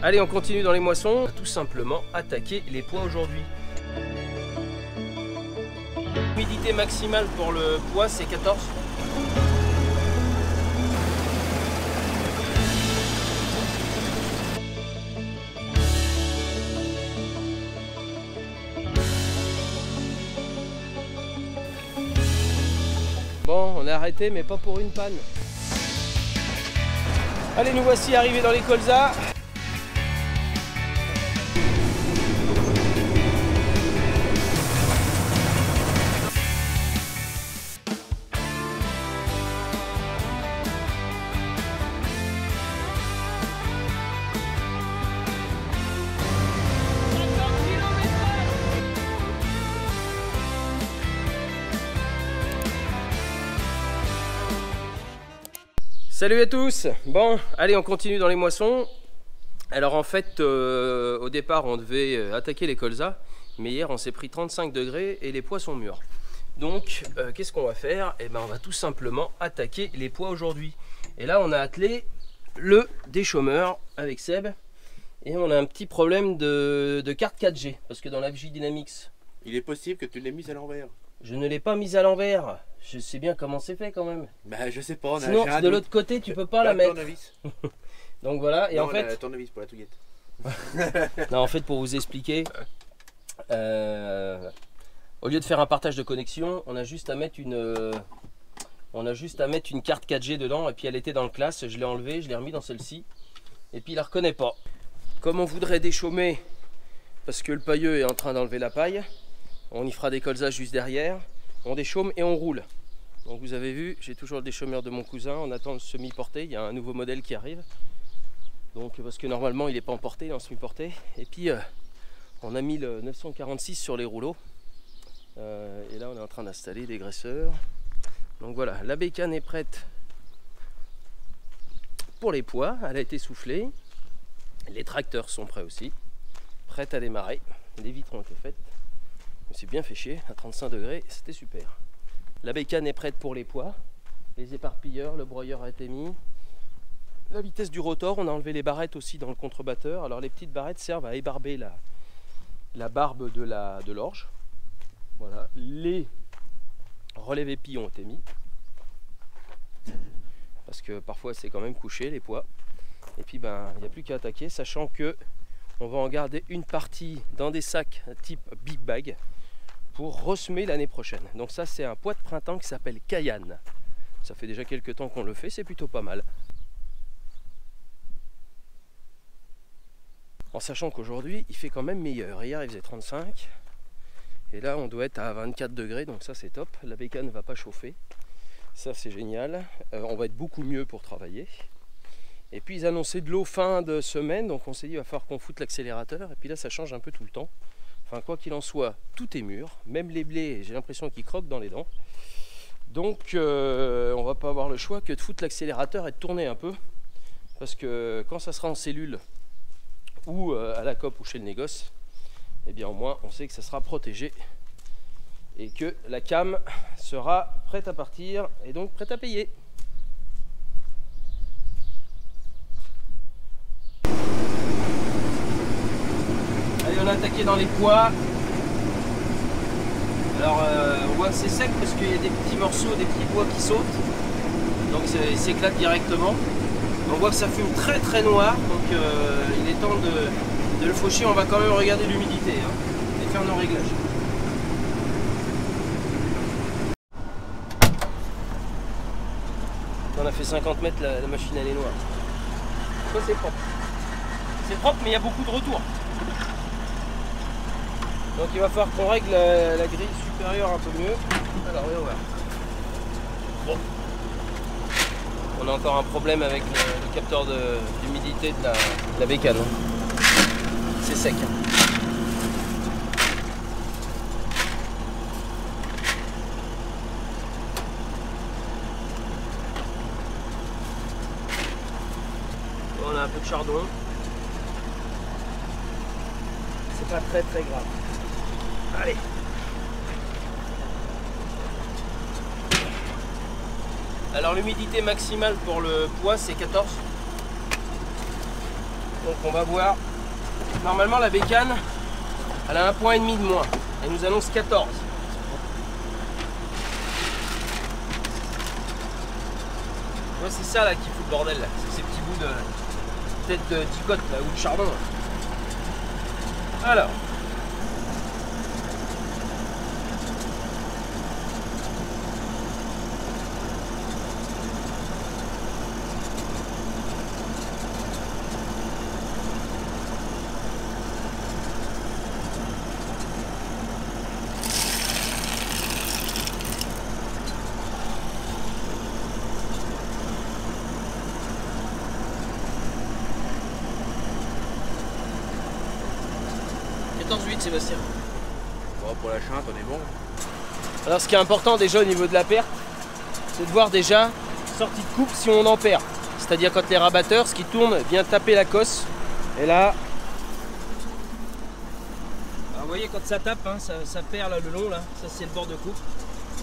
Allez, on continue dans les moissons. On va tout simplement attaquer les pois aujourd'hui. L'humidité maximale pour le pois, c'est 14. Bon, on est arrêté, mais pas pour une panne. Allez, nous voici arrivés dans les colzas. Salut à tous. Bon, allez, on continue dans les moissons. Alors en fait, au départ, on devait attaquer les colzas, mais hier, on s'est pris 35 degrés et les pois sont mûrs. Donc, qu'est-ce qu'on va faire? Eh ben, on va tout simplement attaquer les pois aujourd'hui. Et là, on a attelé le déchômeur avec Seb. Et on a un petit problème de carte 4G, parce que dans la FJ Dynamics... Il est possible que tu l'aies mise à l'envers. Je ne l'ai pas mise à l'envers. Je sais bien comment c'est fait quand même. Bah je sais pas. Sinon, de l'autre côté, tu peux pas la mettre. Donc voilà, et non, en fait... la tournevis pour la touillette. Non, en fait, pour vous expliquer, au lieu de faire un partage de connexion, on a juste à mettre une carte 4G dedans. Et puis elle était dans le classe, je l'ai enlevée, je l'ai remis dans celle-ci. Et puis il la reconnaît pas. Comme on voudrait déchaumer, parce que le pailleux est en train d'enlever la paille, on y fera des colzas juste derrière. On déchaume et on roule. Donc vous avez vu, j'ai toujours le déchaumeur de mon cousin. On attend le semi-porté, il y a un nouveau modèle qui arrive. Donc parce que normalement il n'est pas en portée, il est en semi-porté. Et puis on a mis le 946 sur les rouleaux. Et là on est en train d'installer des graisseurs. Donc voilà, la bécane est prête pour les pois. Elle a été soufflée. Les tracteurs sont prêts aussi. Prêts à démarrer. Les vitres ont été faites. On s'est bien fait chier à 35 degrés, c'était super. La bécane est prête pour les pois. Les éparpilleurs, le broyeur a été mis. La vitesse du rotor, on a enlevé les barrettes aussi dans le contrebatteur. Alors les petites barrettes servent à ébarber la barbe de l'orge. Voilà, les relèves épis ont été mis. Parce que parfois c'est quand même couché les pois. Et puis ben il n'y a plus qu'à attaquer, sachant que on va en garder une partie dans des sacs type big bag pour ressemer l'année prochaine. Donc ça c'est un pois de printemps qui s'appelle Cayenne. Ça fait déjà quelques temps qu'on le fait, c'est plutôt pas mal. En sachant qu'aujourd'hui il fait quand même meilleur. Hier il faisait 35 et là on doit être à 24 degrés, donc ça c'est top. La bécane ne va pas chauffer, ça c'est génial. On va être beaucoup mieux pour travailler. Et puis ils annonçaient de l'eau fin de semaine, donc on s'est dit il va falloir qu'on foute l'accélérateur. Et puis là ça change un peu tout le temps. Enfin quoi qu'il en soit, tout est mûr, même les blés, j'ai l'impression qu'ils croquent dans les dents. Donc on va pas avoir le choix que de foutre l'accélérateur et de tourner un peu. Parce que quand ça sera en cellule ou à la COP ou chez le négoce, eh bien au moins on sait que ça sera protégé. Et que la cam sera prête à partir et donc prête à payer. On a attaqué dans les pois. Alors on voit que c'est sec parce qu'il y a des petits morceaux, des petits pois qui sautent. Donc il s'éclate directement. On voit que ça fume très très noir. Donc il est temps de le faucher. On va quand même regarder l'humidité et faire nos réglages. On a fait 50 mètres, la machine elle est noire. Ça c'est propre. C'est propre mais il y a beaucoup de retours. Donc il va falloir qu'on règle la grille supérieure un peu mieux. Alors on va voir. Bon. On a encore un problème avec le capteur d'humidité de la bécane. C'est sec. On a un peu de chardon. C'est pas très très grave. Allez. Alors l'humidité maximale pour le pois c'est 14. Donc on va voir. Normalement la bécane, elle a 1,5 point de moins. Elle nous annonce 14. Ouais, c'est ça là qui fout le bordel là. C'est ces petits bouts de tête de dicote là, ou de charbon. Là. Alors. Sébastien. Bon, pour la chinte, on est bon. Alors ce qui est important déjà au niveau de la perte, c'est de voir déjà sortie de coupe si on en perd. C'est-à-dire quand les rabatteurs, ce qui tourne, vient taper la cosse. Et là, alors, vous voyez quand ça tape, hein, ça perd là le long là, ça c'est le bord de coupe.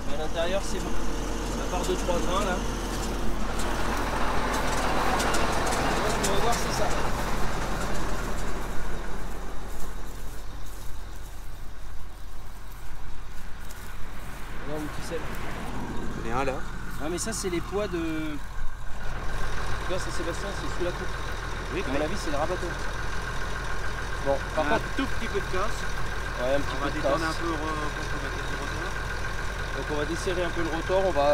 Mais à l'intérieur c'est bon. À part 2-3 grains là. On va voir si ça. Il y en a un là. Ah mais ça c'est les poids de... Tu vois c'est Sébastien, c'est sous la coupe. Oui, à mon avis c'est le rabatteur. Bon, par contre... un tout petit peu de casse. Ouais, un petit on va peu de détendre casse. un peu contre la tête du rotor. Donc on va desserrer un peu le rotor, on va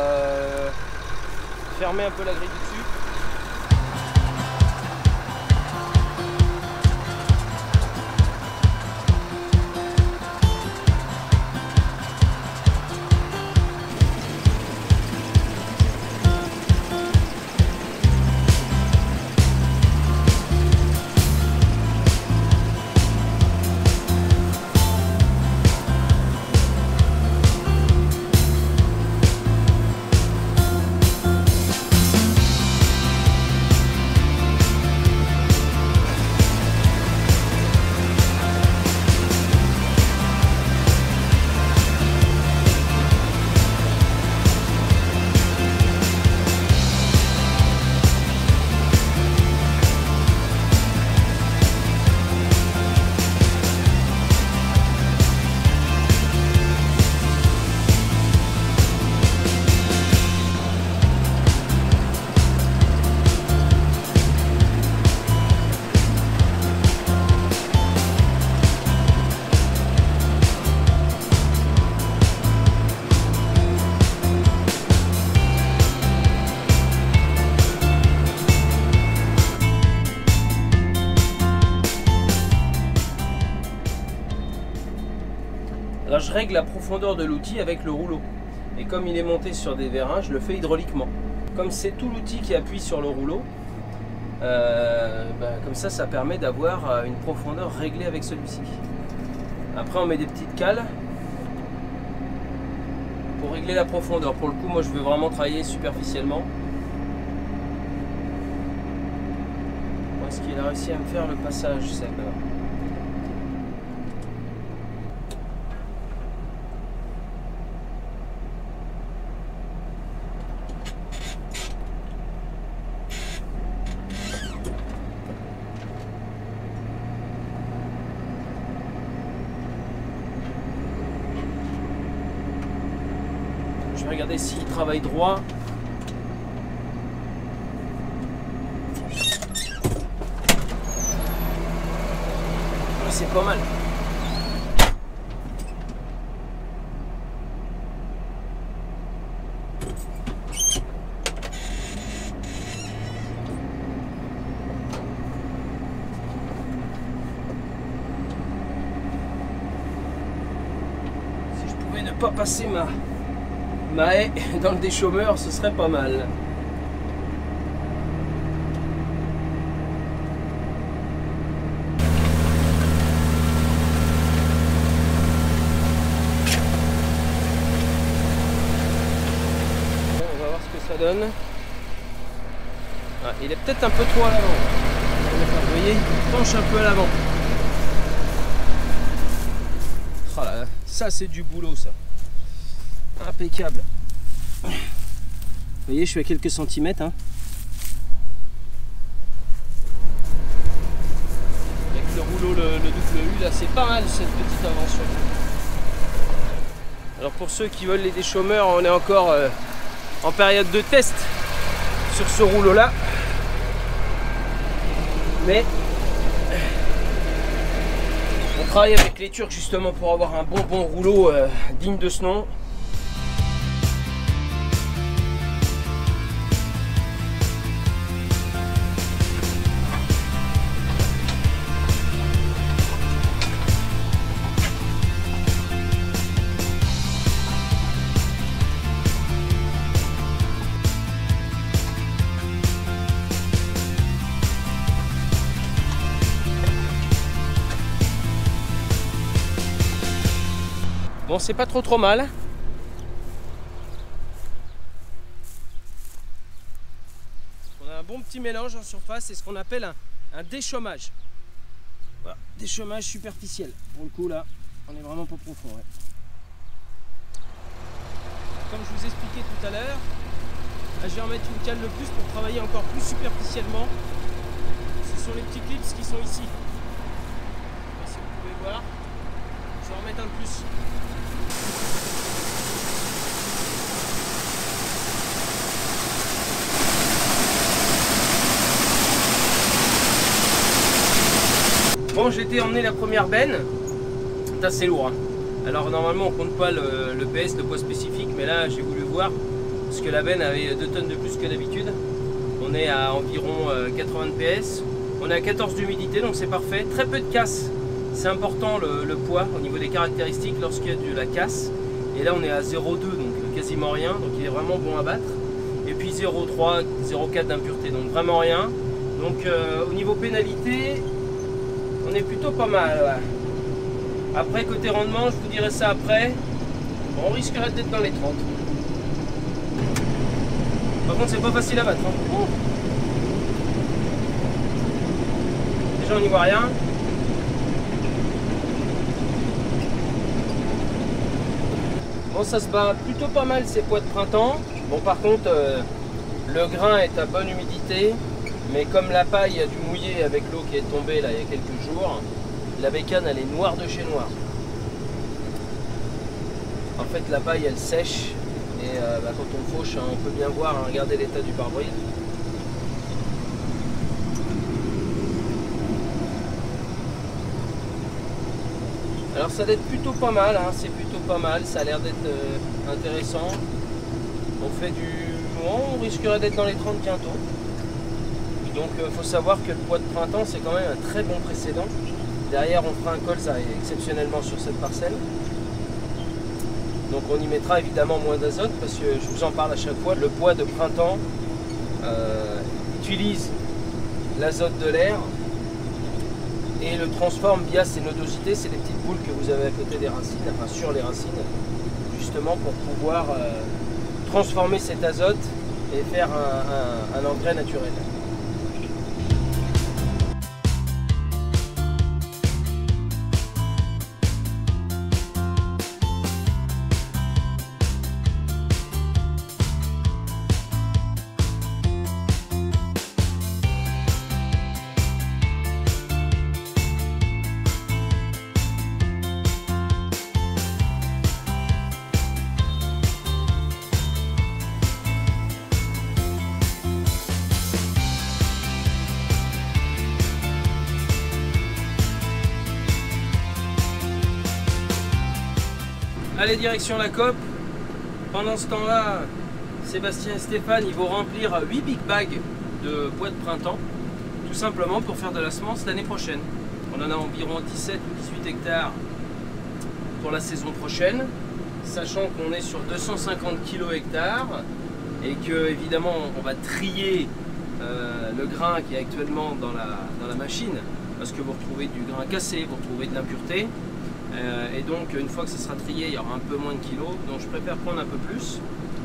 fermer un peu la grille du dessus. Alors je règle la profondeur de l'outil avec le rouleau. Et comme il est monté sur des vérins, je le fais hydrauliquement. Comme c'est tout l'outil qui appuie sur le rouleau, comme ça permet d'avoir une profondeur réglée avec celui-ci. Après on met des petites cales pour régler la profondeur. Pour le coup moi je veux vraiment travailler superficiellement. Est-ce qu'il a réussi à me faire le passage Seb ? Je vais regarder s'il travaille droit. C'est pas mal. Si je pouvais ne pas passer ma haie dans le déchômeur, ce serait pas mal. Ça donne. Ah, il est peut-être un peu trop à l'avant. Vous voyez, il penche un peu à l'avant. Oh là là, ça c'est du boulot ça. Impeccable. Vous voyez, je suis à quelques centimètres. Hein. clôt le double U. Là, c'est pas mal cette petite invention. Alors pour ceux qui veulent les déchômeurs, on est encore en période de test sur ce rouleau là. Mais on travaille avec les Turcs justement pour avoir un bon rouleau digne de ce nom. Bon, c'est pas trop mal. On a un bon petit mélange en surface, c'est ce qu'on appelle un déchômage. Voilà, déchômage superficiel. Pour le coup là, on est vraiment pas profond. Ouais. Comme je vous expliquais tout à l'heure, je vais en mettre une cale de plus pour travailler encore plus superficiellement. Ce sont les petits clips qui sont ici. Je sais pas si vous pouvez voir. Je vais en mettre un de plus. Bon, j'ai été emmener la première benne. C'est assez lourd. Hein. Alors normalement on compte pas le PS, le poids spécifique, mais là j'ai voulu voir parce que la benne avait 2 tonnes de plus que d'habitude. On est à environ 80 PS. On est à 14 d'humidité, donc c'est parfait. Très peu de casse. C'est important le poids au niveau des caractéristiques lorsqu'il y a de la casse. Et là on est à 0,2, donc quasiment rien, donc il est vraiment bon à battre. Et puis 0,3, 0,4 d'impureté, donc vraiment rien. Donc au niveau pénalité, on est plutôt pas mal. Ouais. Après côté rendement, je vous dirai ça après, on risquerait d'être dans les 30. Par contre c'est pas facile à battre. Hein. Déjà on n'y voit rien. Bon, ça se bat plutôt pas mal ces poids de printemps. Bon, par contre, le grain est à bonne humidité, mais comme la paille a dû mouiller avec l'eau qui est tombée là il y a quelques jours, la bécane elle est noire de chez noir. En fait, la paille elle sèche et quand on fauche, on peut bien voir, hein, regardez l'état du pare-brise. Alors ça doit être plutôt pas mal, hein, c'est plutôt pas mal, ça a l'air d'être intéressant. On fait du... on risquerait d'être dans les 30 bientôt. Donc il faut savoir que le poids de printemps c'est quand même un très bon précédent. Derrière on fera un colza exceptionnellement sur cette parcelle. Donc on y mettra évidemment moins d'azote parce que je vous en parle à chaque fois. Le poids de printemps utilise l'azote de l'air et le transforme via ses nodosités, c'est les petites boules que vous avez à côté des racines, enfin sur les racines, justement pour pouvoir transformer cet azote et faire un engrais naturel. Allez, direction la COP. Pendant ce temps-là, Sébastien et Stéphane, ils vont remplir 8 big bags de pois de printemps, tout simplement pour faire de la semence l'année prochaine. On en a environ 17 ou 18 hectares pour la saison prochaine, sachant qu'on est sur 250 kg hectares et que évidemment on va trier le grain qui est actuellement dans la machine, parce que vous retrouvez du grain cassé, vous retrouvez de l'impureté. Et donc une fois que ça sera trié, il y aura un peu moins de kilos, donc je préfère prendre un peu plus,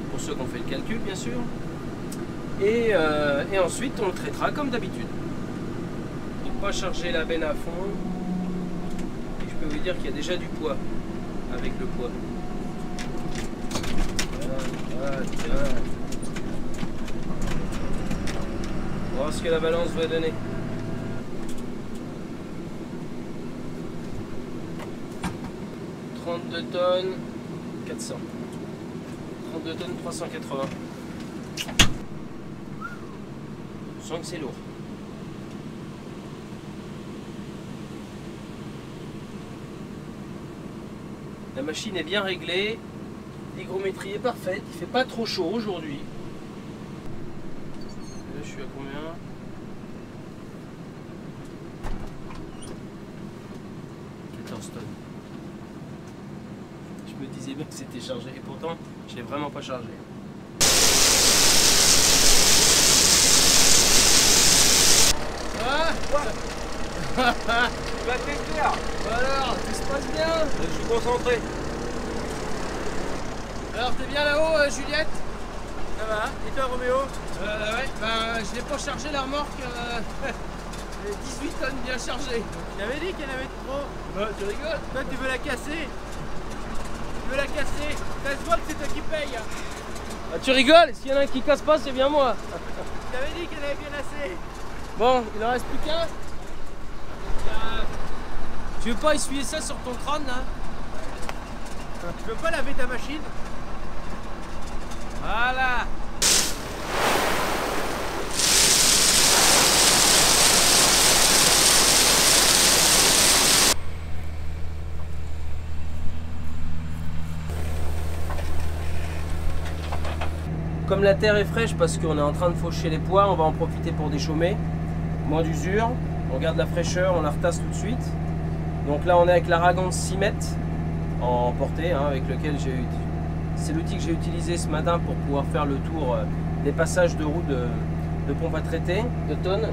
pour ceux qui ont fait le calcul bien sûr. Et ensuite on le traitera comme d'habitude. Pour ne pas charger la benne à fond, et je peux vous dire qu'il y a déjà du poids avec le poids. Voilà. On va voir ce que la balance va donner. 32 tonnes, 400. 32 tonnes, 380. Je sens que c'est lourd. La machine est bien réglée. L'hygrométrie est parfaite. Il fait pas trop chaud aujourd'hui. Là, je suis à combien? 14 tonnes. Je me disais bien que c'était chargé et pourtant je l'ai vraiment pas chargé. Ah Tu vas te faire. alors, tout se passe bien? Je suis concentré. Alors t'es bien là-haut Juliette? Ça va? Et toi Roméo? Ouais, ben je l'ai pas chargé la remorque. 18 tonnes bien chargées. Tu avais dit qu'il y en avait trop. Bah, tu rigoles? Toi tu veux la casser? Tu veux la casser? Ça se voit que c'est toi qui paye. Ah, tu rigoles? S'il y en a un qui casse pas, c'est bien moi. Tu avais dit qu'il y en avait bien assez. Bon, il en reste plus qu'un. Tu veux pas essuyer ça sur ton crâne là? Tu veux pas laver ta machine? Voilà. Comme la terre est fraîche parce qu'on est en train de faucher les pois, on va en profiter pour déchaumer. Moins d'usure, on garde la fraîcheur, on la retasse tout de suite. Donc là on est avec la Ragond 6 mètres en portée, hein, avec lequel c'est l'outil que j'ai utilisé ce matin pour pouvoir faire le tour des passages de roue de pompe à traiter, de tonnes.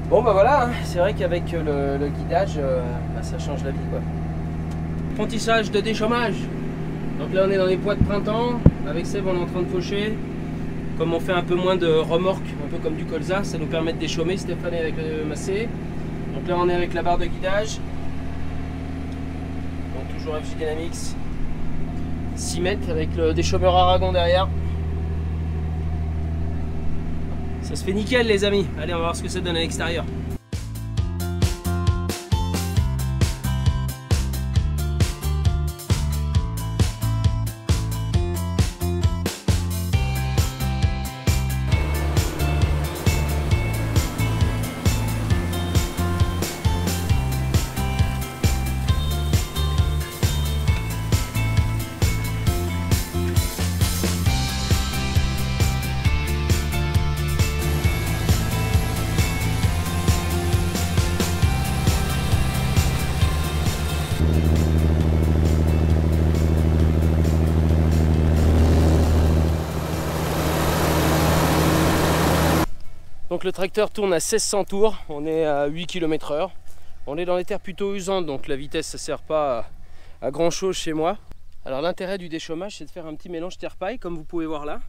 Bon bah voilà, hein, c'est vrai qu'avec le guidage, bah, ça change la vie quoi. Apprentissage de déchaumage. Donc là on est dans les pois de printemps, avec Seb on est en train de faucher. Comme on fait un peu moins de remorques, un peu comme du colza, ça nous permet de déchaumer. Stéphane est avec le massé. Donc là on est avec la barre de guidage. Donc toujours FJ Dynamics 6 mètres avec le déchaumeur Aragon derrière. Ça se fait nickel les amis. Allez on va voir ce que ça donne à l'extérieur. Donc le tracteur tourne à 1600 tours, on est à 8 km/h. On est dans les terres plutôt usantes, donc la vitesse ne sert pas à grand chose chez moi. Alors l'intérêt du déchaumage, c'est de faire un petit mélange terre-paille, comme vous pouvez voir là.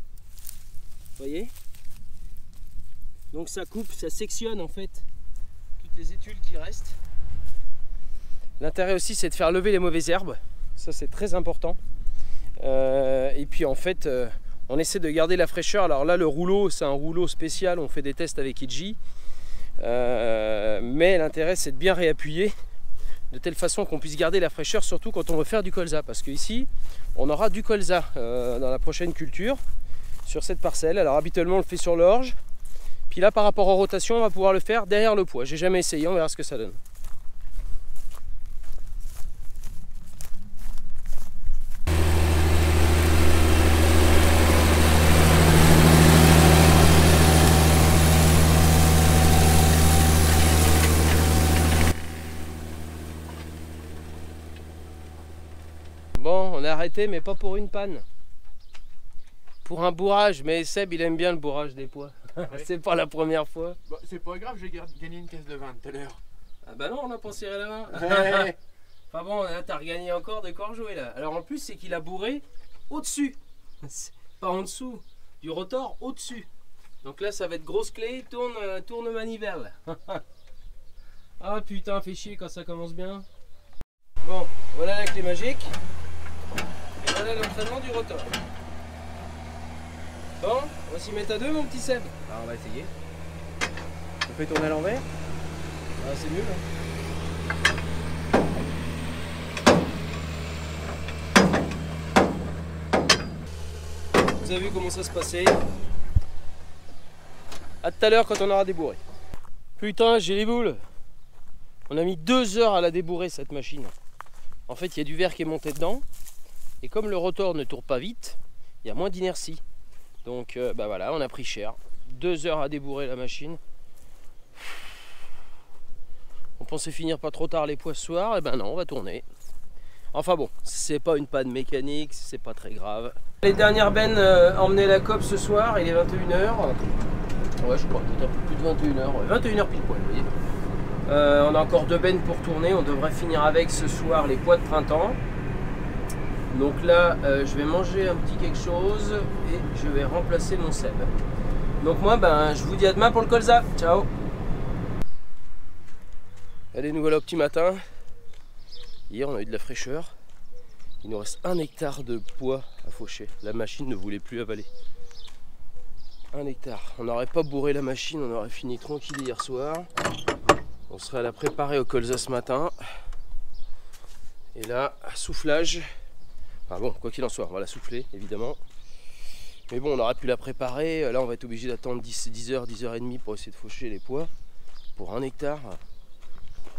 Vous voyez? Donc ça coupe, ça sectionne en fait toutes les études qui restent. L'intérêt aussi, c'est de faire lever les mauvaises herbes. Ça c'est très important. Et puis en fait, on essaie de garder la fraîcheur. Alors là, le rouleau, c'est un rouleau spécial. On fait des tests avec Iji. Mais l'intérêt, c'est de bien réappuyer de telle façon qu'on puisse garder la fraîcheur, surtout quand on veut faire du colza. Parce qu'ici, on aura du colza dans la prochaine culture, sur cette parcelle. Alors habituellement, on le fait sur l'orge. Puis là, par rapport aux rotations, on va pouvoir le faire derrière le pois. J'ai jamais essayé, on verra ce que ça donne. Bon, on est arrêté, mais pas pour une panne. Pour un bourrage, mais Seb, il aime bien le bourrage des pois. Ouais. C'est pas la première fois. Bah, c'est pas grave, j'ai gagné une caisse de vin tout à l'heure. Ah bah non, on n'a pas serré la main. Ouais. Enfin bon, là, t'as regagné encore des corps joués là. Alors en plus, c'est qu'il a bourré au-dessus. Pas en dessous. Du rotor au-dessus. Donc là, ça va être grosse clé, tourne manivelle. Ah putain, fait chier quand ça commence bien. Bon, voilà la clé magique. Et voilà l'entraînement du rotor. Bon, on va s'y mettre à deux, mon petit Seb. Alors on va essayer. On fait tourner à l'envers. Ah, c'est mieux là. vous avez vu comment ça se passait. A tout à l'heure quand on aura débourré. Putain, j'ai les boules. On a mis 2 heures à la débourrer cette machine. En fait, il y a du verre qui est monté dedans. Et comme le rotor ne tourne pas vite, il y a moins d'inertie. Donc bah voilà, on a pris cher. 2 heures à débourrer la machine. On pensait finir pas trop tard les poids ce soir. Et ben non, on va tourner. Enfin bon, c'est pas une panne mécanique, c'est pas très grave. Les dernières bennes emmenaient la COP ce soir, il est 21h. Ouais, je crois, peut-être un peu plus de 21h. Ouais, 21h pile poil, vous voyez. On a encore 2 bennes pour tourner, on devrait finir avec ce soir les poids de printemps. Donc là, je vais manger un petit quelque chose et je vais remplacer mon Seb. Donc moi, ben, je vous dis à demain pour le colza. Ciao. Allez, nous voilà au petit matin. Hier, on a eu de la fraîcheur. Il nous reste 1 hectare de pois à faucher. La machine ne voulait plus avaler. 1 hectare. On n'aurait pas bourré la machine, on aurait fini tranquille hier soir. On serait à la préparer au colza ce matin. Et là, soufflage. Enfin bon, quoi qu'il en soit, on va la souffler évidemment. Mais bon, on aurait pu la préparer. Là, on va être obligé d'attendre 10h, 10h30 pour essayer de faucher les pois. Pour 1 hectare.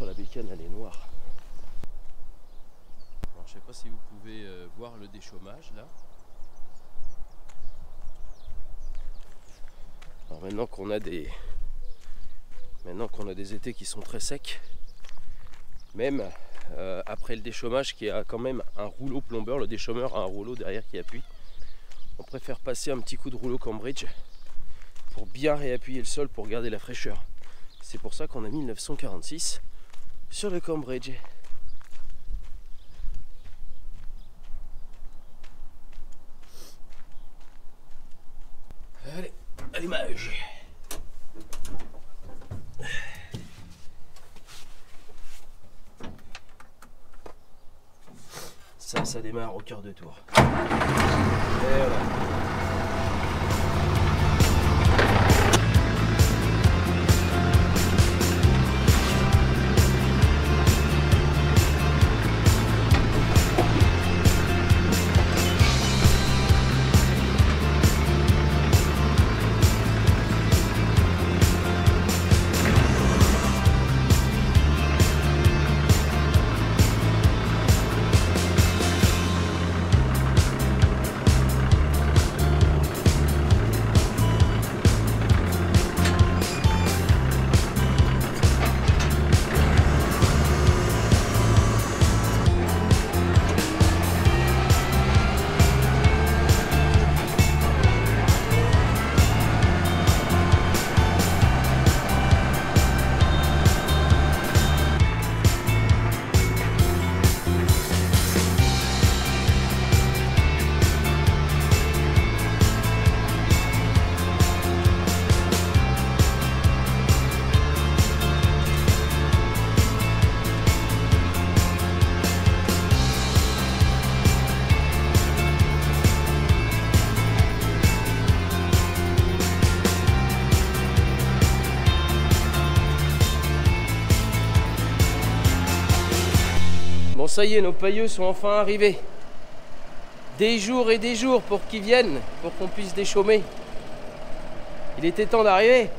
Oh, la bécane, elle est noire. Alors, je ne sais pas si vous pouvez voir le déchômage là. Alors maintenant qu'on a des étés qui sont très secs, même après le déchômage qui a quand même un rouleau plombeur, le déchômeur a un rouleau derrière qui appuie. On préfère passer un petit coup de rouleau Cambridge pour bien réappuyer le sol pour garder la fraîcheur. C'est pour ça qu'on a mis 1946 sur le Cambridge. Allez, à l'image. Ça démarre au quart de tour. Et voilà. Bon, ça y est, nos pailleux sont enfin arrivés. Des jours et des jours pour qu'ils viennent, pour qu'on puisse déchaumer. Il était temps d'arriver.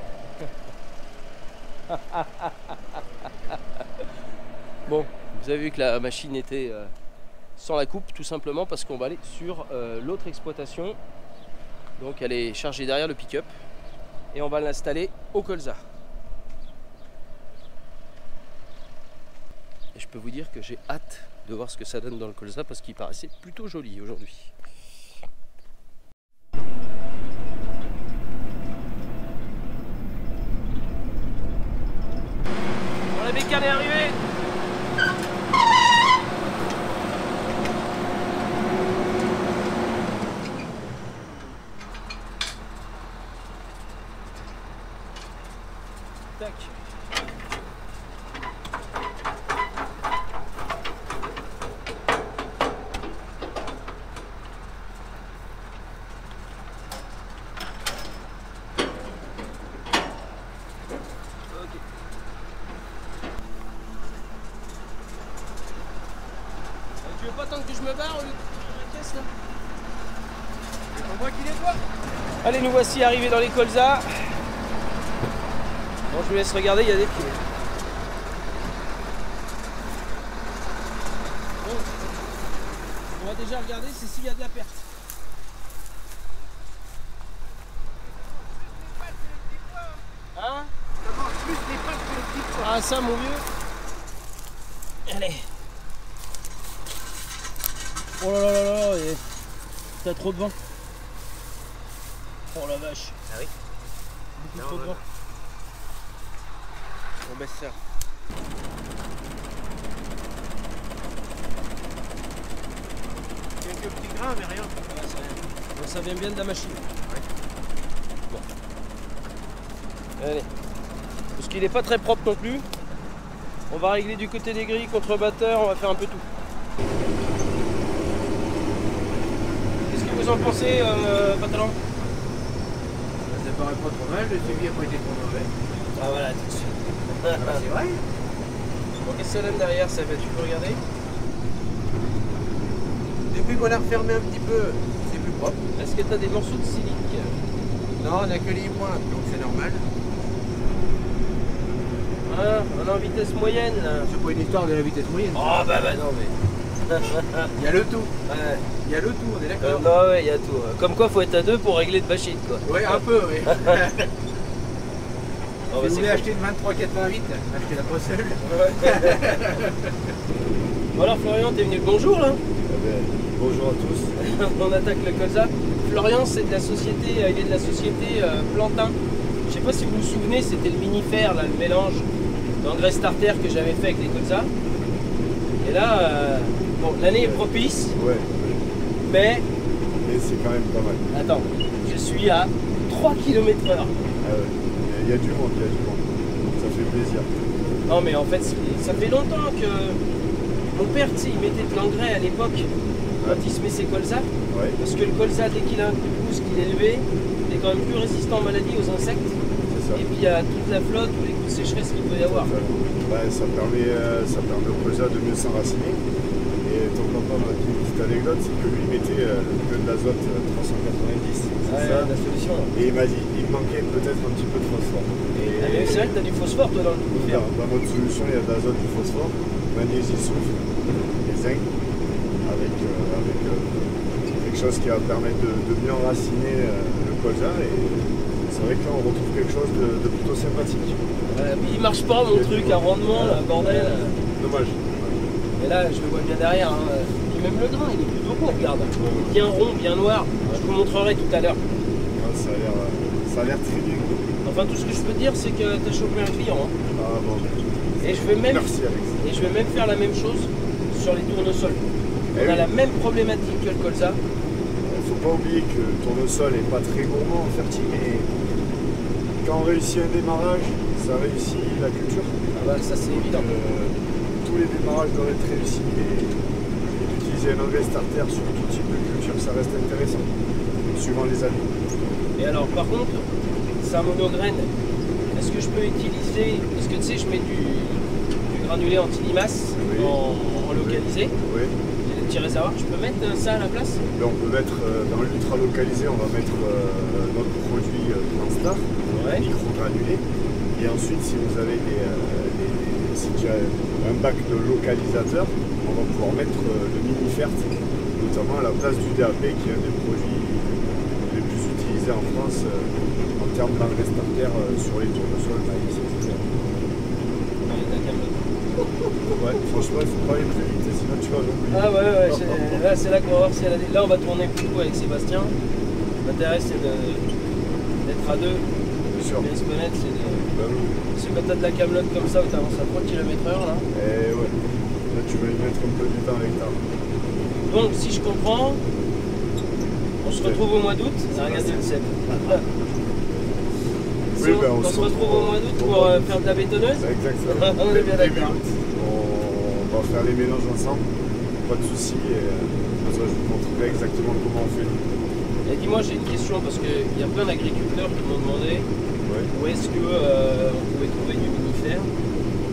Bon, vous avez vu que la machine était sans la coupe, tout simplement parce qu'on va aller sur l'autre exploitation. Donc elle est chargée derrière le pick-up et on va l'installer au colza. Et je peux vous dire que j'ai hâte de voir ce que ça donne dans le colza parce qu'il paraissait plutôt joli aujourd'hui. Bon, la bécane est arrivée. Tac. Tu veux pas attendre que je me barre au lieu de prendre la caisse là? On voit qu'il est quoi. Allez, nous voici arrivés dans les colzas. Bon, je vous laisse regarder, il y a des pieds. Bon, on va déjà regarder s'il y a de la perte. Hein? Ça mange plus les pattes que les petits pois. Ah ça mon vieux. Allez. Oh là là là là, t'as trop de vent. Oh la vache. Ah oui. Beaucoup trop de vent. On baisse ça. Quelques petits grains mais rien. Ouais, ça, bon, ça vient bien de la machine. Bon. Allez. Parce qu'il n'est pas très propre non plus. On va régler du côté des grilles, contre-batteur, on va faire un peu tout. Qu'est-ce que vous en pensez, Pantalon? Ça paraît pas trop mal, le suivi n'a pas été trop mauvais. Ah voilà, tout de suite. C'est vrai. Bon, qu'est-ce que ça donne derrière, ça va, tu peux regarder? Depuis qu'on a refermé un petit peu, c'est plus propre. Est-ce que tu as des morceaux de silic? Non, on a que les points, donc c'est normal. Ah, on est en vitesse moyenne là. C'est pas une histoire de la vitesse moyenne. Oh bah non mais. Il y a le tout. Ouais. Il y a le tout, on est d'accord. Non ouais, il y a tout. Comme quoi faut être à deux pour régler de bachine quoi. Oui, un peu, oui. Oh, Si bah, vous voulez cool. acheter une 2388, achetez la pas seule. Bon alors Florian, t'es venu le bonjour là. Bonjour à tous. On attaque le colza. Florian c'est de la société, il est de la société Plantin. Je sais pas si vous vous souvenez, c'était le mini-fer là, le mélange d'engrais starter que j'avais fait avec les colzas. Et là, bon, l'année est propice, Ouais, mais mais c'est quand même pas mal. attends, je suis à 3 km/h. Ah ouais. Il y a du monde, il y a du monde. Ça fait plaisir. Non mais en fait, ça fait longtemps que mon père, tu sais, il mettait de l'engrais à l'époque quand il se met ses colzas. Ouais. Parce que le colza, dès qu'il a un coup de pouce, qu'il est élevé, il est quand même plus résistant aux maladies, aux insectes. C'est ça. Et puis il y a toute la flotte ou les coups de sécheresse qu'il peut y avoir. Bah, ça permet au colza de mieux s'enraciner. Et ton papa m'a dit une petite anecdote, c'est que lui mettait le d'azote 390, c'est Ouais, ça. la solution. Et il m'a dit, il me manquait peut-être un petit peu de phosphore. Ah, mais c'est vrai que tu as du phosphore toi dans le mini-fer. Dans notre solution, il y a de l'azote, du phosphore, magnésie, soufre et zinc, avec quelque chose qui va permettre de mieux enraciner le colza. Et c'est vrai que là, on retrouve quelque chose de plutôt sympathique. Il marche pas mon truc à rendement, là, bordel. Dommage. Mais là, je le vois bien derrière. Hein. Et même le grain, il est plutôt beau, regarde. Bien rond, bien noir. Je vous montrerai tout à l'heure. Ouais, ça a l'air très bien. Enfin, tout ce que je peux te dire, c'est que tu as chopé un client. Hein. Ah bon. Et je vais même Merci Alex. Et je vais même faire la même chose sur les tournesols. On a la même problématique que le colza. Il faut pas oublier que le tournesol n'est pas très gourmand en fertile, mais quand on réussit un démarrage, ça réussit la culture. Ah bah ça c'est évident. Tous les démarrages doivent être réussis et d'utiliser un engrais starter sur tout type de culture, ça reste intéressant, suivant les années. Et alors par contre, c'est un monograine. Est-ce que je peux utiliser, parce que tu sais je mets du granulé anti-limace Oui. en localisé, Oui. et des petits réservoirs, je peux mettre ça à la place? Là, on peut mettre dans l'ultra localisé, on va mettre notre produit Planstar, Ouais. micro-granulé. Et ensuite, si vous avez si tu as un bac de localisateur, on va pouvoir mettre le mini-fert, notamment à la place du DAP, qui est un des produits les plus utilisés en France en termes d'engrais starter sur les tournesols, maïs, etc. Ouais, franchement, il ne faut pas aller plus vite, sinon tu vas l'oublier. Ah ouais, là c'est là qu'on va voir si elle a des... Là on va tourner beaucoup avec Sébastien. L'intérêt c'est d'être à deux, Bien sûr. bien se connaître, c'est de... Bah oui. Parce que quand t'as de la camelote comme ça où t'avances à 3 km/h là. Et ouais, là tu vas y mettre un peu du temps avec ta. Donc si je comprends, on se retrouve au mois d'août. Regardez le sel. Oui, ben, on se retrouve au mois d'août pour faire de la bétonneuse. Exactement. On est bien Début d'accord. août, on va faire les mélanges ensemble, pas de soucis. Et ça, je vous montrerai exactement comment on fait. Et dis-moi, j'ai une question parce qu'il y a plein d'agriculteurs qui m'ont demandé Ouais. où est-ce on pouvait trouver du mini-fer.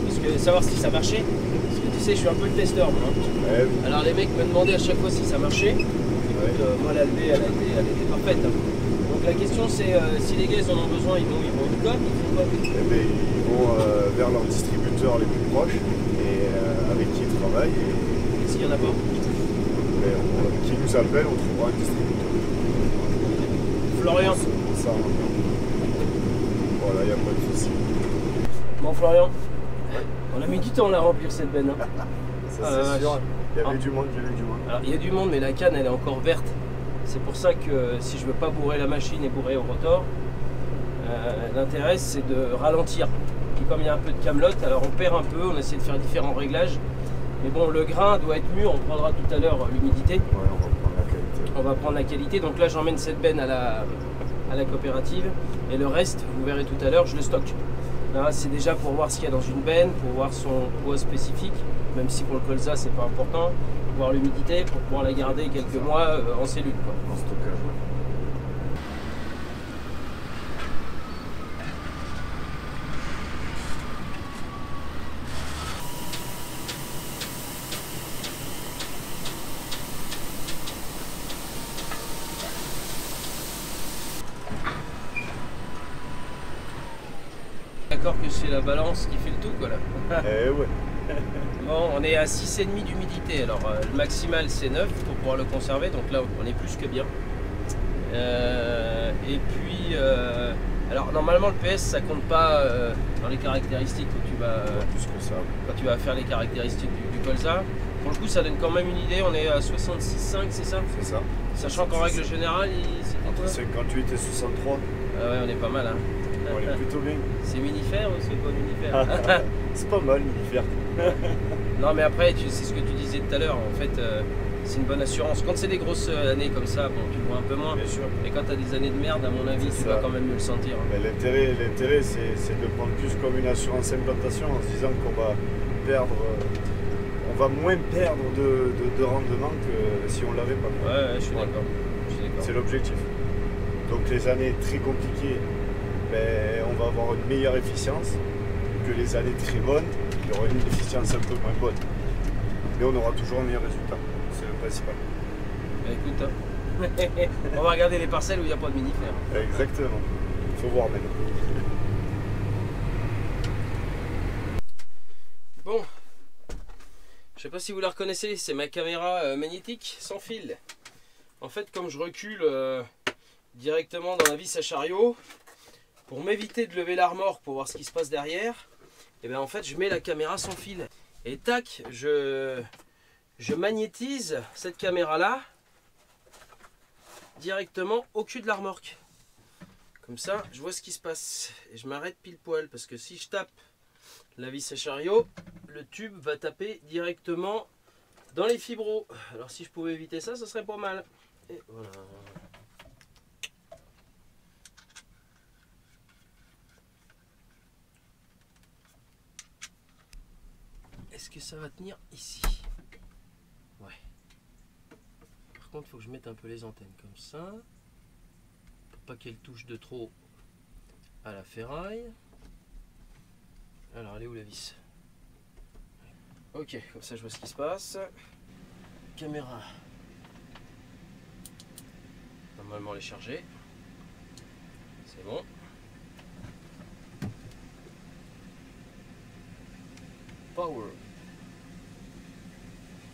Parce que savoir si ça marchait. Parce que tu sais, je suis un peu le testeur moi. Hein. Ouais, Alors les mecs me demandaient à chaque fois si ça marchait. Et Donc, moi la levée elle a été parfaite. Hein. Donc la question c'est si les gars ils en ont besoin, ils vont où quoi, ils font quoi? Eh ben, ils vont vers leurs distributeurs les plus proches et avec qui ils travaillent. Et s'il n'y en a pas? Qui nous appelle, on trouvera un distributeur. Florian. Ça, voilà, il n'y a pas de souci. Bon Florian, on a mis du temps à remplir cette benne. Hein. Ça c'est sûr. Il y avait du monde, Alors, il y a du monde mais la canne elle est encore verte. C'est pour ça que si je veux pas bourrer la machine et bourrer au rotor, l'intérêt c'est de ralentir. Et comme il y a un peu de camelote, alors on perd un peu, on essaie de faire différents réglages. Mais bon, le grain doit être mûr, on prendra tout à l'heure l'humidité. Ouais, on va prendre la qualité. On va prendre la qualité. Donc là, j'emmène cette benne à la coopérative. Et le reste, vous verrez tout à l'heure, je le stocke. Là, c'est déjà pour voir ce qu'il y a dans une benne, pour voir son poids spécifique. Même si pour le colza, c'est pas important. Pour voir l'humidité, pour pouvoir la garder quelques mois en cellule. Quoi. En stockage, ouais. D'accord que c'est la balance qui fait le tout quoi là. Eh ouais. Bon, on est à 6,5 d'humidité. Alors le maximal c'est 9 pour pouvoir le conserver. Donc là on est plus que bien. Et puis alors normalement le PS ça compte pas dans les caractéristiques quand tu vas faire les caractéristiques du colza. Pour le coup ça donne quand même une idée. On est à 66,5 c'est ça? C'est ça. Sachant qu'en règle générale Entre 58 et 63. Ah ouais on est pas mal hein. On est plutôt bien. C'est minifère ou c'est pas minifère? C'est pas mal minifère. Non mais après c'est ce que tu disais tout à l'heure en fait c'est une bonne assurance. Quand c'est des grosses années comme ça, bon tu vois un peu moins. Bien sûr. Et quand tu as des années de merde à mon avis tu vas quand même mieux le sentir. Mais l'intérêt c'est de prendre plus comme une assurance implantation en se disant qu'on va perdre, on va moins perdre de rendement que si on l'avait pas. Ouais, je suis d'accord. C'est l'objectif. Donc les années très compliquées, ben, on va avoir une meilleure efficience que les années très bonnes, il y aura une efficience un peu moins bonne. Mais on aura toujours un meilleur résultat, c'est le principal. Bah écoute, on va regarder les parcelles où il n'y a pas de minifère. Exactement, il faut voir maintenant. Bon, je sais pas si vous la reconnaissez, c'est ma caméra magnétique sans fil. En fait, comme je recule directement dans la vis à chariot, pour m'éviter de lever la remorque pour voir ce qui se passe derrière, et bien en fait je mets la caméra sans fil. Et tac, je magnétise cette caméra là directement au cul de la remorque. Comme ça, je vois ce qui se passe. Et je m'arrête pile poil parce que si je tape la vis à chariot, le tube va taper directement dans les fibros. Alors si je pouvais éviter ça, ce serait pas mal. Et voilà. Est-ce que ça va tenir ici? Ouais. Par contre, il faut que je mette un peu les antennes comme ça. Pour pas qu'elles touchent de trop à la ferraille. Alors, elle est où la vis? Ok, comme ça je vois ce qui se passe. Caméra. Normalement elle est chargée. C'est bon. Power.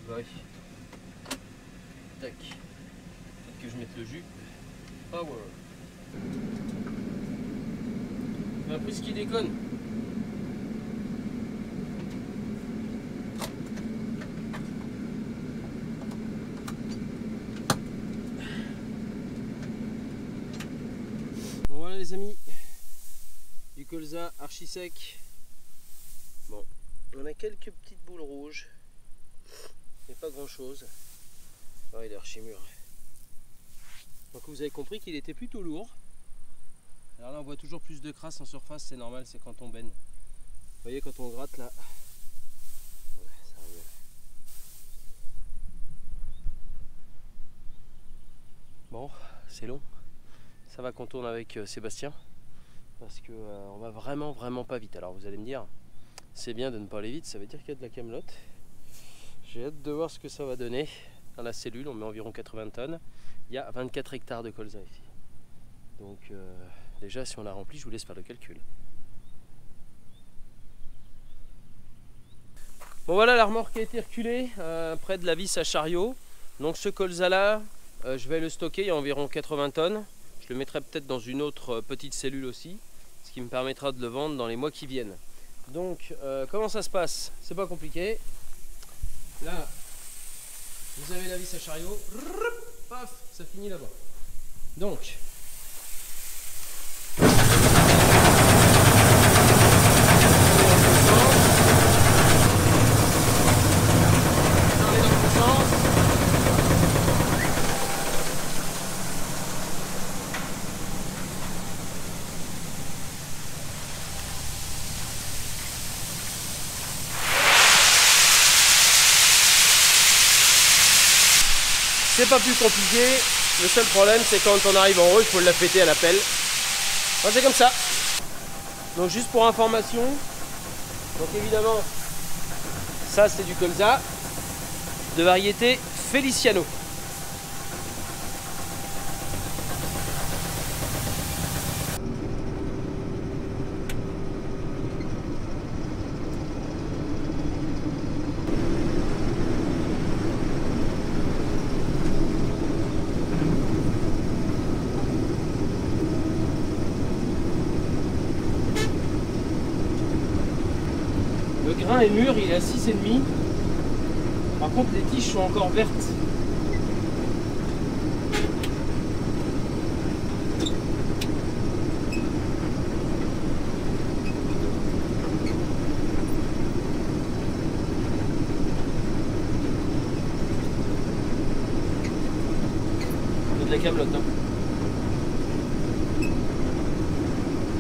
Oui. Tac. Peut-être que je mette le jus. Power. Mais après ce qui déconne. Bon voilà les amis. Du colza archi sec. Bon. On a quelques petites boules rouges. Mais pas grand chose. Oh, il est archi mûr. Donc vous avez compris qu'il était plutôt lourd. Alors là on voit toujours plus de crasse en surface, c'est normal, c'est quand on baigne. Vous voyez quand on gratte là. Ouais, ça arrive. Bon, c'est long. Ça va qu'on tourne avec Sébastien. Parce que on va vraiment pas vite. Alors vous allez me dire, c'est bien de ne pas aller vite, ça veut dire qu'il y a de la camelote. J'ai hâte de voir ce que ça va donner. dans la cellule, on met environ 80 tonnes. Il y a 24 hectares de colza ici. Donc déjà si on la remplit, je vous laisse faire le calcul. Bon voilà, la remorque a été reculée près de la vis à chariot. Donc ce colza là, je vais le stocker, il y a environ 80 tonnes. Je le mettrai peut-être dans une autre petite cellule aussi, ce qui me permettra de le vendre dans les mois qui viennent. Donc comment ça se passe? C'est pas compliqué. Là, vous avez la vis à chariot, paf, ça finit là-bas. Donc, c'est pas plus compliqué, le seul problème c'est quand on arrive en haut, il faut la péter à la pelle. Enfin, c'est comme ça. Donc juste pour information, donc évidemment, ça c'est du colza de variété Feliciano. Le grain est mûr, il est à 6,5. Par contre, les tiges sont encore vertes. C'est de la camelote, hein.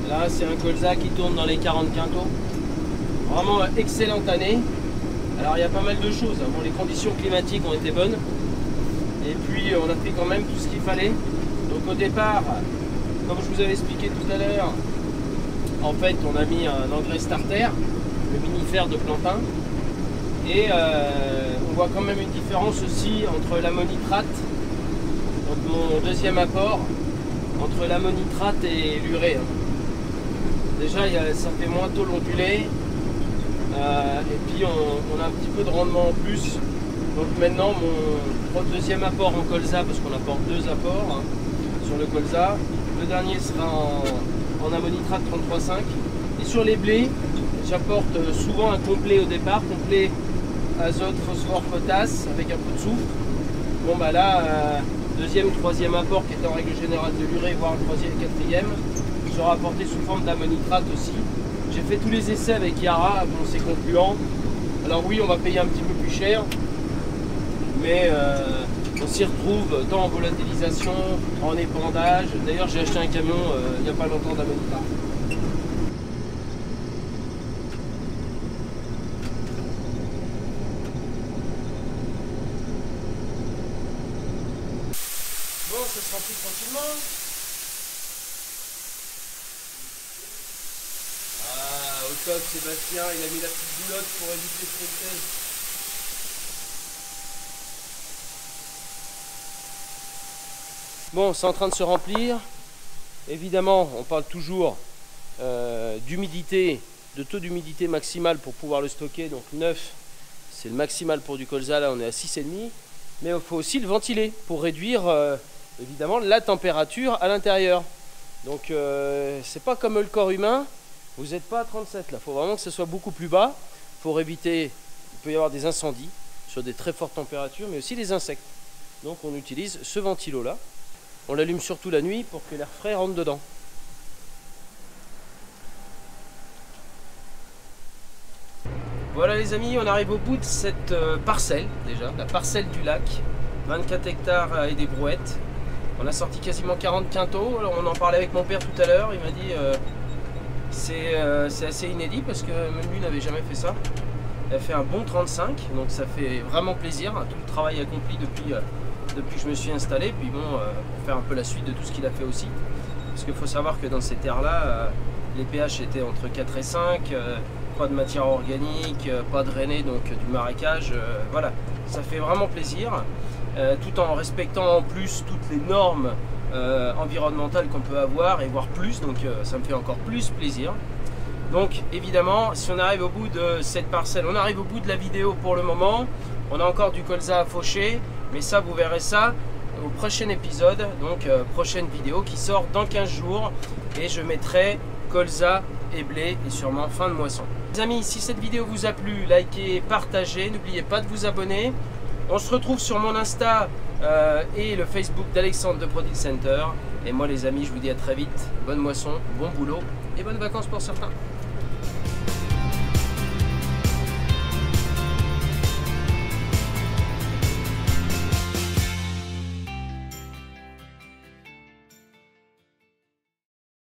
Là, c'est un colza qui tourne dans les 40 quintaux. Vraiment excellente année. Alors il y a pas mal de choses. Bon, les conditions climatiques ont été bonnes. Et puis on a fait quand même tout ce qu'il fallait. Donc au départ, comme je vous avais expliqué tout à l'heure, en fait on a mis un engrais starter, le mini-fer de Plantin. Et on voit quand même une différence aussi entre l'ammonitrate, donc mon deuxième apport, entre l'ammonitrate et l'urée. Déjà ça fait moins tôt l'ondulé. Et puis on a un petit peu de rendement en plus. Donc maintenant mon deuxième apport en colza, parce qu'on apporte 2 apports sur le colza. Le dernier sera en ammonitrate 33,5. Et sur les blés, j'apporte souvent un complet au départ, complet azote, phosphore, potasse avec un peu de soufre. Bon bah là, deuxième, troisième apport qui est en règle générale de l'urée, voire le troisième et quatrième, sera apporté sous forme d'ammonitrate aussi. J'ai fait tous les essais avec Yara, bon c'est concluant. Alors oui, on va payer un petit peu plus cher, mais on s'y retrouve tant en volatilisation, en épandage. D'ailleurs j'ai acheté un camion il n'y a pas longtemps d'ammonitrate. Bon, ça se remplit tranquillement. Au top, Sébastien, il a mis la petite boulotte pour éviter les tristesses. Bon, c'est en train de se remplir. Évidemment, on parle toujours d'humidité, de taux d'humidité maximal pour pouvoir le stocker. Donc 9, c'est le maximal pour du colza, là on est à 6,5. Mais il faut aussi le ventiler pour réduire évidemment la température à l'intérieur. Donc c'est pas comme le corps humain. Vous n'êtes pas à 37 là, il faut vraiment que ce soit beaucoup plus bas pour éviter, il peut y avoir des incendies sur des très fortes températures, mais aussi des insectes. Donc on utilise ce ventilo là. On l'allume surtout la nuit pour que l'air frais rentre dedans. Voilà les amis, on arrive au bout de cette parcelle déjà, la parcelle du lac. 24 hectares et des brouettes. On a sorti quasiment 40 quintaux. Alors on en parlait avec mon père tout à l'heure, il m'a dit... c'est assez inédit parce que même lui n'avait jamais fait ça. Elle fait un bon 35, donc ça fait vraiment plaisir, tout le travail accompli depuis que je me suis installé. Puis bon, pour faire un peu la suite de tout ce qu'il a fait aussi. Parce qu'il faut savoir que dans ces terres-là, les pH étaient entre 4 et 5, pas de matière organique, pas drainé, donc du marécage. Voilà, ça fait vraiment plaisir, tout en respectant en plus toutes les normes environnementales qu'on peut avoir et voire plus, donc ça me fait encore plus plaisir. Donc évidemment, si on arrive au bout de cette parcelle, on arrive au bout de la vidéo pour le moment. On a encore du colza à faucher, mais ça vous verrez ça au prochain épisode, donc prochaine vidéo qui sort dans 15 jours, et je mettrai colza et blé et sûrement fin de moisson. Les amis, si cette vidéo vous a plu, likez, partagez, n'oubliez pas de vous abonner. On se retrouve sur mon Insta et le Facebook d'Alexandre de Product Center. Et moi les amis, je vous dis à très vite, bonne moisson, bon boulot et bonnes vacances pour certains.